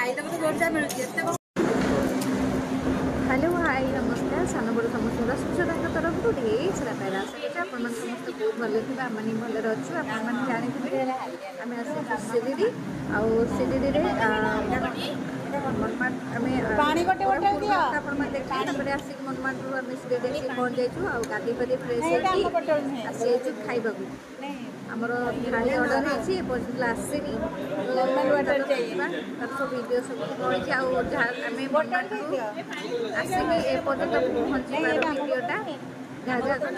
Hello hi नमस्कार सान बड़ समस्त सुस्वागत तरफ ढेर सारा पैरा आशा कर समस्त बहुत भले थे आम भले अच्छु आप जानते आम आसिडी आसिडी देखिए आसिक मनमाट आम सीढ़ी पहुँच जाइए गाधी पादी फ्रेश आसी खाइबा आमर थाली अर्डर होती पर्यटन आसनी सब वीडियो सब पड़ी आम आसिक एपर्यंत पहुँची वीडियोटा जहाँ जहाँ करते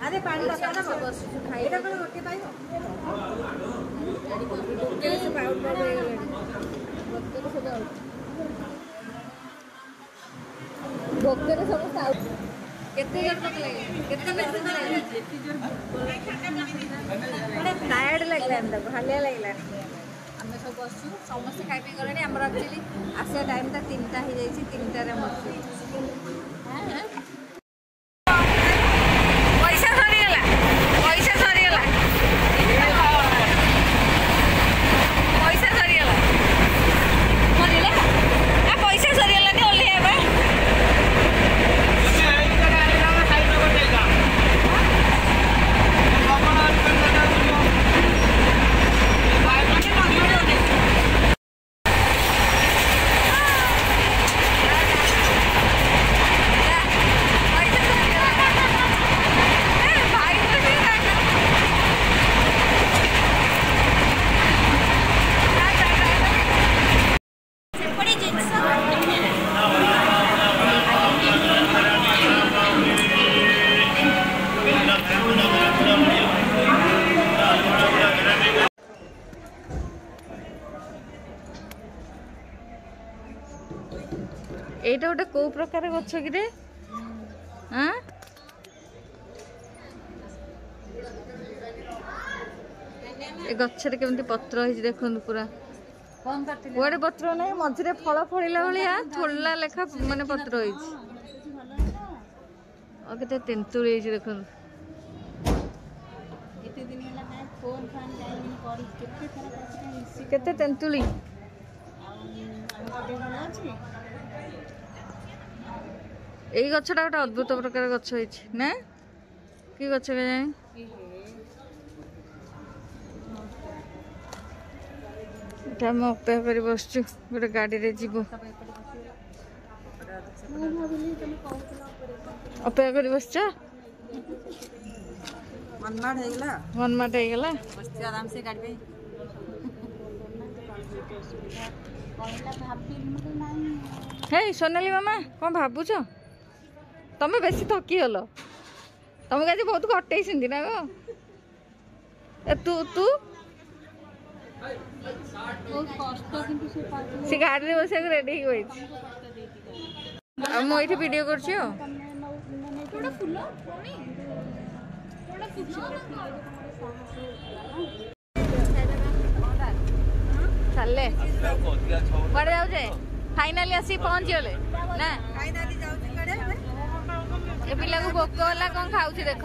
अरे पानी बस खाई गोटे भोक्तरे समस्त टायर्ड लगे हालिया लगे आम सब बसु समस्त खाई पी गले आम एक्चुअली आसा टाइम टा 3टा हो जाए 3टार एटा गोटे कौ प्रकार गछ कि हाँ ए गछरे केमती पत्र होइछि देखुन पूरा गोटे पत्र नहीं मझे फल फड़ा भाया थोड़ा लेखा माने पत्र होइछि और केते तेंतुली देखुन केते तेंतुली यही गछटा गोटे अद्भुत प्रकार गछ ना कि गछ के जाने अपेक्षा कर बस गोटे गाड़ी रे जीव अपेक्षा कर बस मनमाट होगला आराम से गाड़ी हे सोनाली मामा कौन भावुच तमें बेसी थकी गल तुमको आज बहुत कटे ना गो तू से गाड़ी में बस रेडी मुझे वीडियो कर चले कड़े जाऊे फाइनाली आसी पहुँची गले ना ए पिला को भोक होला कौन खाऊ देख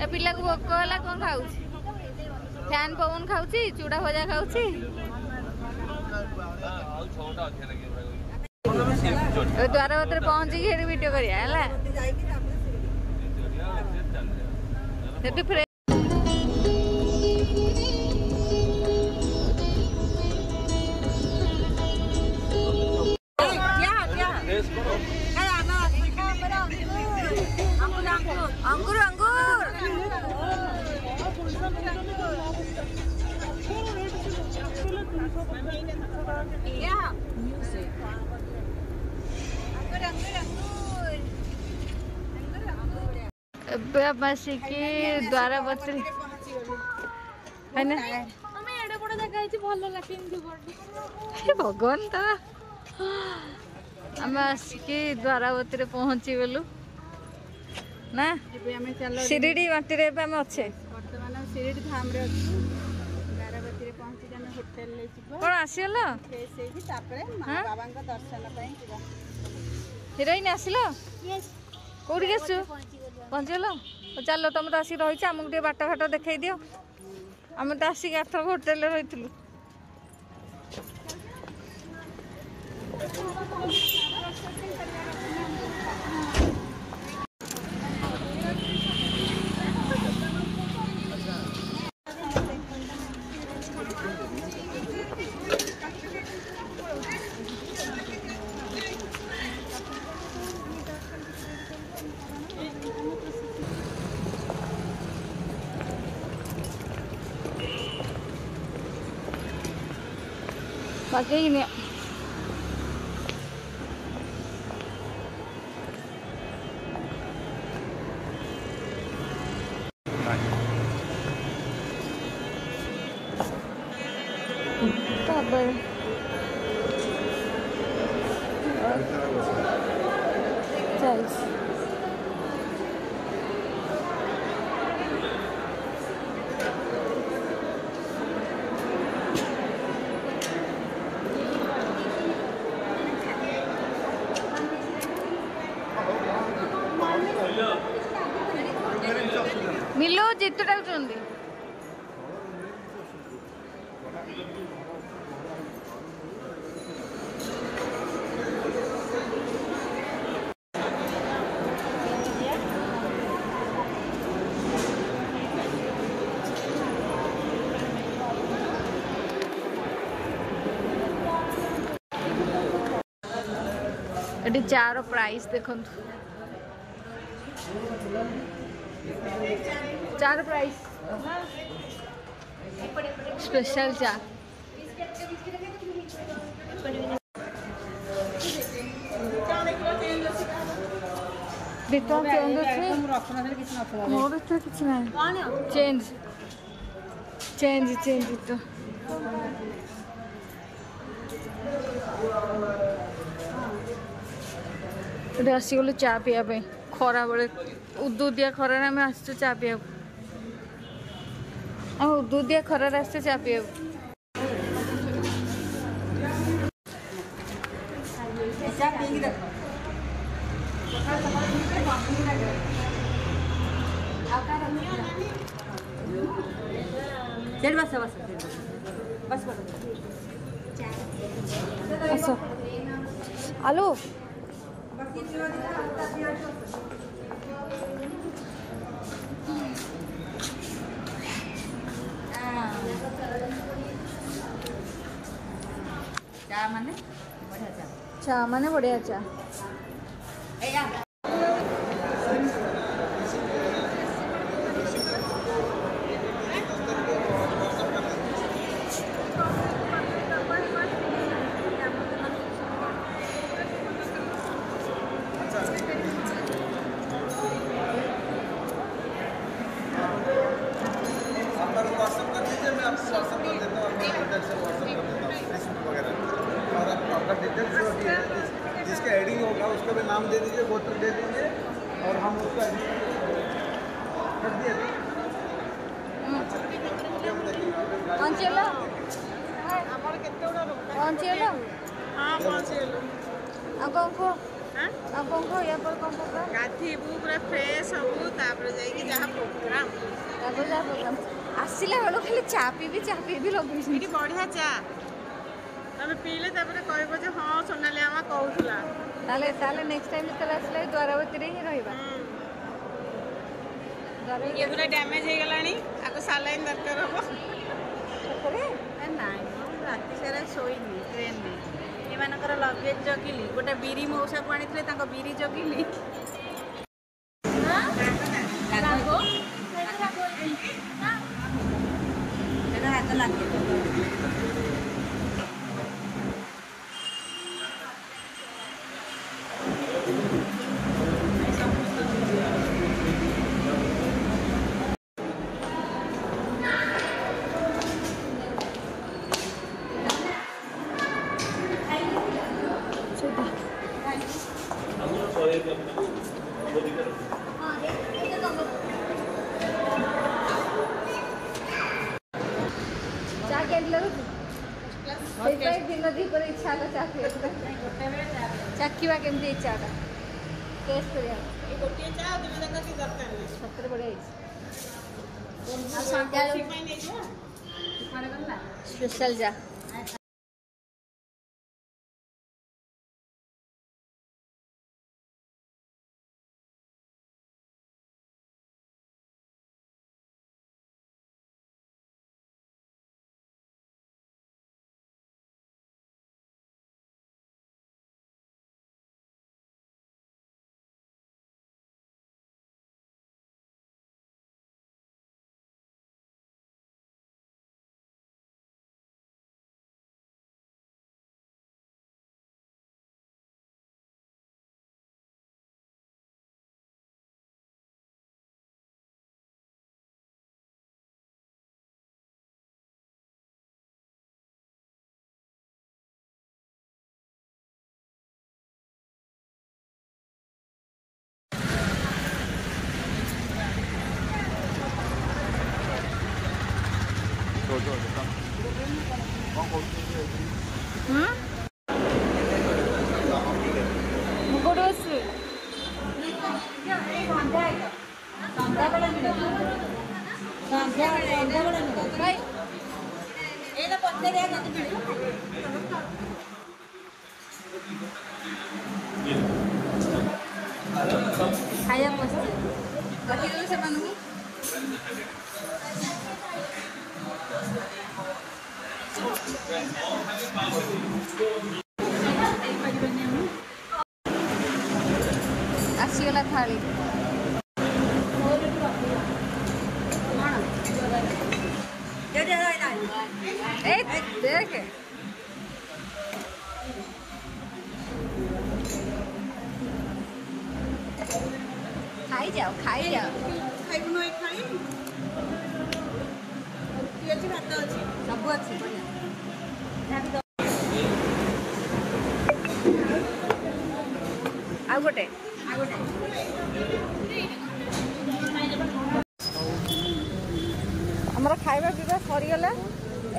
ए पिला को भोक होला कौन खाऊ फैन पवन खाऊ चूड़ा भजा खाऊ द्वार बतर पहुँचिक वीडियो करिया अंगूर अंगूर द्वारा बतरी है ना भगवान तो आम आसिकी द्वारावती पहुँची गलु ना शिरडी माटी आम अच्छे बर्तमान शिरडी धाम रे अच्छु द्वारावती रे पहुँची जाने होटल ले जीव कोन आसीलो फ्रेश हेकी तापरे बाबा का दर्शन पई जीव हिरोइन आसिलो यस कोडी गेसु पहुँचल चलो तुम तो आसिक रही आमको टे बाट घाट देखा दियो आम तो आसिक आठर होटेल रही बाकी नहीं मिलो जितु डाकुचंदी एटी चार प्राइस देखो चार प्राइस स्पेशल चा बिटवा चेंज अच्छे मोर तो किछ नहीं चेंज चेंज चेंज तो ये आसीगलु चा पीवा खरा बेले उदुदिया खरार आम आसु चा पीवा आम उदुदिया खरार आसु चा पीवा आलू चा माने बढ़िया चा जिसका एडिंग होगा उसका भी नाम दे दीजिए, बोतल दे दीजिए और हम उसका कर दिए। पहुँचेलो पहुँचेलो हाँ पहुँचेलो अब कौन को अब कौन को या पर कौन को गाधीबू पूरा फ्रेश हबू तापर जाई जहाँ प्रोग्राम तापर जा प्रोग्राम आसिला बेलो खाली चा पीबी लगुछि एटी बढ़िया चा तबे पीले तापर कहबो जे हां सोनाली आमा कहउथला ताले ताले नेक्स्ट टाइम जतले आसले द्वारावती रे ही रहबा ये पूरा डैमेज हे गलानी आको सालाइन दरकार हो करे नाइ राति सारा सोइनी ट्रेन में एमानकर लगेज जगिली गोटे बीरी मौसा को आनिथले ताको बीरी जगिली लागो एटा हाथ लागे चा केला दिन दीपर इच्छा चा चाखा केमती इच्छा टेस्ट गोटे चा स्पेशल जा खाया बच्चे से आसीगला थाली देख खाई जाओ खाइबु न खाई भात अच्छी सब अच्छी आ गोटे आमर खाଇବା पीवा सरीगला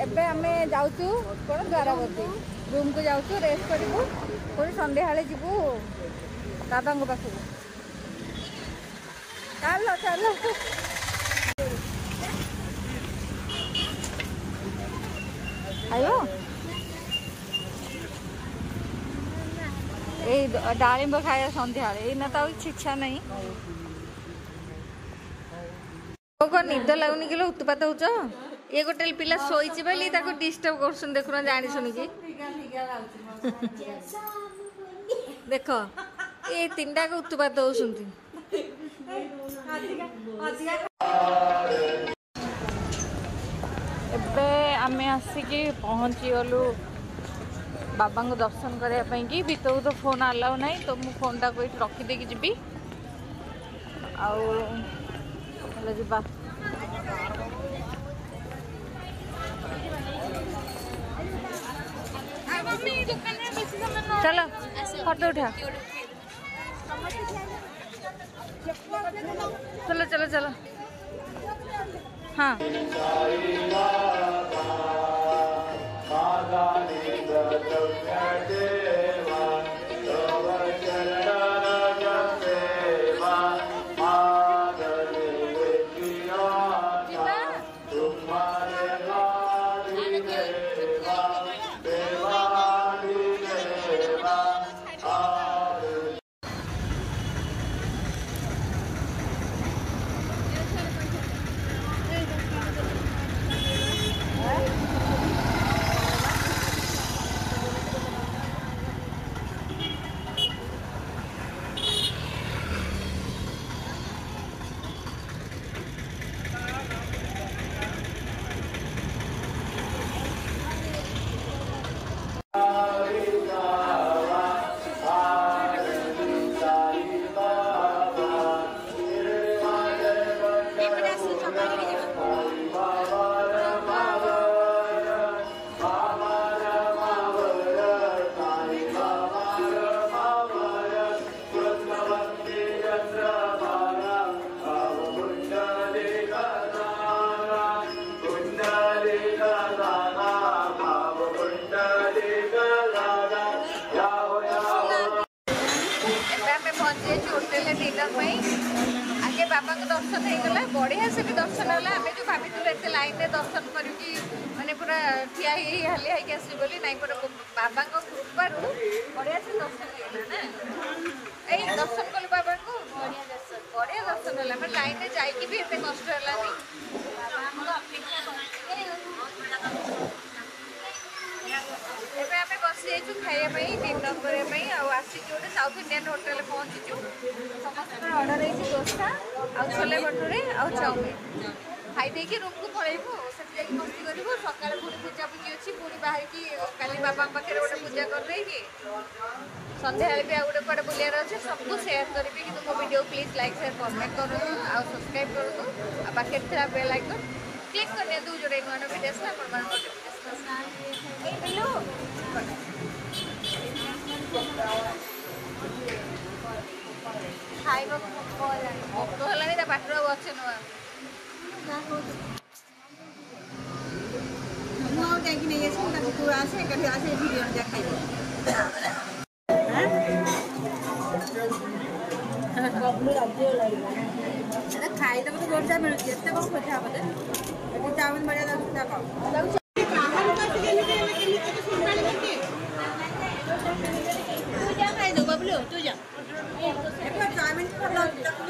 एबे आमे जाउचु कोन द्वारावती रूम को जाउचु रेस्ट करिवु पुणी संध्या हाले जीवु दादांग पाखु चलो चलो आयो ए डालिंब खाया संध्या ना तो इच्छा नहीं निद लगुनि कि उत्पात हो ये गोटे पिला शोची बोली डिस्टर्ब कर देखुना जानी शुणिकी देख ये तीन टाक उत्पात होती एबे आमे आसिकी पहुँची गलु बाबा को दर्शन करने कि भीतर तो फोन अलाउ ना तो मु फोन टाक रखीदे जी आवा चलो फोटो उठा चलो चलो चलो हाँ होटल डिनर आगे बाबा को दर्शन होगला बढ़िया से भी दर्शन है आम जो भाई एत लाइन में दर्शन करके मैंने पूरा ठिया हालिया होगी आस ना पूरा बाबा कृपार बढ़िया से दर्शन होगा ना यही दर्शन कल बाबा को बढ़िया दर्शन है मैं लाइन में जाकि भी एत कष्ट है ଏବେ ଆମେ ବସିଯାଇଛୁ ଖାଇବା ପାଇଁ ଡିନର୍ କରିବା ପାଇଁ ଆଉ ଆସିଛୁ ଗୋଟେ ସାଉଥ୍ ଇଣ୍ଡିଆନ୍ ହୋଟେଲରେ ପହଞ୍ଚିଛୁ ସମସ୍ତଙ୍କର ଅର୍ଡ଼ର ହେଇଛି ଦୋସା ଆଉ ଛୋଲେ ଭଟୁରେ ଆଉ ଚାଉମିନ ଖାଇ ଦେଇକି ରୁମ୍କୁ ପଳେଇବୁ ସେଠି ଯାଇକି ମସ୍ତି କରିବୁ ସକାଳେ ପୁଣି ପୂଜାପୂଜି ଅଛି ପୁଣି ବାହାରିକି କାଲି ବାବାଙ୍କ ପାଖରେ ଗୋଟେ ପୂଜା କରିଦେଇକି ସନ୍ଧ୍ୟାବେଳେ ବି ଆଉ ଗୋଟେ କୁଆଡ଼େ ବୁଲିବାର ଅଛି ସବୁ ସେୟାର କରିବି କିନ୍ତୁ ମୋ video please like share comment କରନ୍ତୁ ଆଉ ସବସ୍କ୍ରାଇବ୍ କରନ୍ତୁ ଆଉ ପାଖରେ ଥିବା ବେଲ୍ ଆଇକନ୍ କ୍ଲିକ୍ କରିଦିଅନ୍ତୁ ଯେଉଁଟା ନୂଆ ନୂଆ ଭିଡ଼ିଓ ଆସିଲେ ଆପଣମାନଙ୍କ ଖାଇବାକୁ ଭୋକ ହେଲାଣି ତା ପାଟିରୁ ଆଉ ଅଛି ନୂଆ ମୁଁ ଆଉ ଯାଇକି ନେଇ ଆସିବି ତାକୁ ତୁ ଆସେ ଏକାଠି ଆସେ ଭିଡ଼ିଓ ଯା ଖାଇବ ଖାଇଦେବ ତ ରୋଜା ମିଳୁଛି ଏତେ କ'ଣ ଖୋଜା ହବ ଏଠି ଚାଉମିନ ବଢ଼ିଆ ଯାଉଛି ତା କ'ଣ ତୁ ଯା ଖାଇଦେବୁ ବାବୁଲୁ ତୁ ଯା ଚାଉମିନ ଭଲ ଲାଗୁଛି ଦେଖୁନ